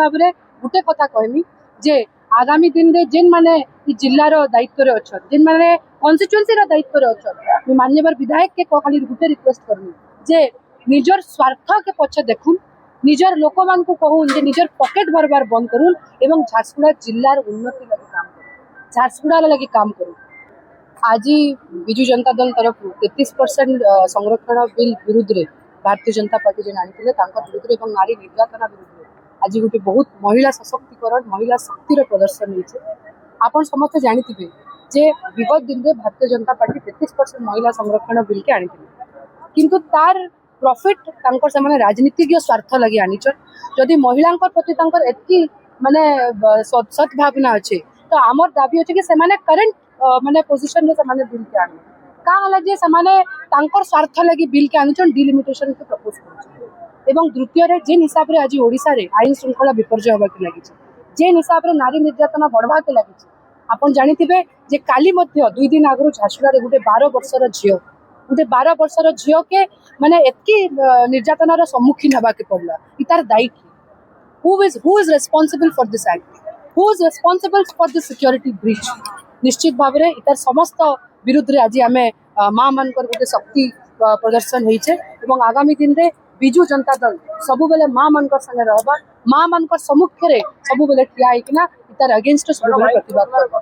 भाव में गोटे कथा कहमी जे आगामी दिन रे जेन माने जिल्लार दायित्व रे अछन जेन माने कन्स्टिट्युएंसी रो दायित्व रे अछन माननीय विधायक के खाली गोटे रिक्वेस्ट करमी जे निजर स्वार्थ के पछे देखुन निजर लोक मान को कहून जे निजर पॉकेट भरबार बंद करूँ एवं झारसुगुड़ा जिल्लार उन्नति लगी काम करूँ झारसुगुड़ा लगी काम करूँ। आज विजु जनता दल तरफ 33% संरक्षण बिल विरुद्ध रे भारतीय जनता पार्टी जेन आनी विरुद्ध और नारी निर्यातना विरुद्ध आज गोटे बहुत महिला सशक्तिकरण महिला शक्तिर प्रदर्शन होइछे। आपण समस्त जानिथिबे जे विगत दिन में भारतीय जनता पार्टी 33% महिला संरक्षण बिल के आनी किंतु तार प्रॉफिट तांकर से राजनीतिक स्वार्थ लगी आनीचन जदि महिला प्रति एतकी माने सद्भावना अच्छे तो आमर दाबी अच्छे कि सेमाने करंट माने पोजिशन में से बिल के आने का हला जे सेमाने तांकर स्वार्थ लगी बिल के आनीचन डिलिमिटेशन के प्रपोज कर एवं द्वितीय रे जेन हिसाब रे आज ओडिसा रे आईन श्रृंखला विपर्जय होबा के लागि जेन हिसाब रे नारी निर्यातना बढ़वा के लागि आपण जानिथिबे जे काली मध्य 2 दिन आगु झारसुगुड़ा रे गोटे 12 वर्षर झियो गोटे 12 वर्षर झियो के माने एतकी निर्यातनार सम्मुखीन होबा के पड़ला इतार दायी who is responsible for this act who is responsible for this security breach निश्चित भाव में इतार समस्त विरुद्ध रे आज आमे माँ मानकर गोटे शक्ति प्रदर्शन होइछे एवं आगामी दिन रे विजु जनता दल सबु बेले माँ मानकर संगे रहबा माँ मानकर सम्मुख रे सबु बेले ठिया होइकिना इतार अगेंस्ट सबु बेले प्रतिवाद करबा।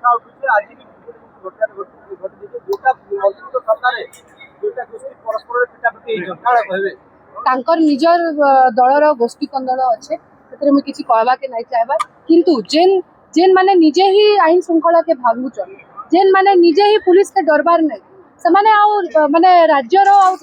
तांकर निजर दलर गोष्ठी कंदल अच्छे से मुझे किसी कहवा के नहीं चाहबा किंतु जेन जेन माने निजे ही आईन श्रृंखला के भांगुचन जेन माने निजे ही पुलिस के डरबार नहीं से माने आउ माने राज्यर आउ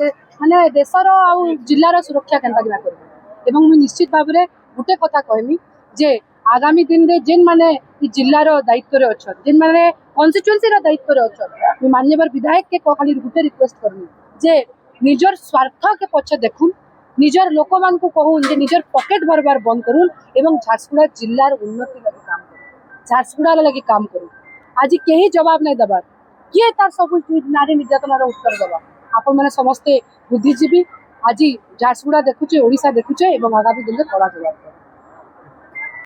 माने देशर आउ जिल्लार सुरक्षा केनता किना करबे एवं मुझे निश्चित भाव में गोटे कथा कहमी जे आगामी दिन रे जेन माने जिल्लार दायित्व रे अछन जेन माने कन्स्टिट्युएंसी रो दायित्व रे अछन माननीय विधायक के खाली गोटे रिक्वेस्ट करमी जे निजर स्वार्थ के पछे देखुन निजर लोक मान को कहून जे निजर पॉकेट भरबार बंद करूँ एवं झारसुगुड़ा जिल्लार उन्नति लगी काम करूँ झारसुगुड़ा लगी काम करूँ। आज कहीं जवाब नहीं दबार किए तार सब नारी निर्यातनार उत्तर दबा आपण मैंने समस्ते बुद्धिजीवी आज झारसुगुड़ा देखुचे ओडिशा देखुचे एवं आगामी दिन में कड़ा जवाब।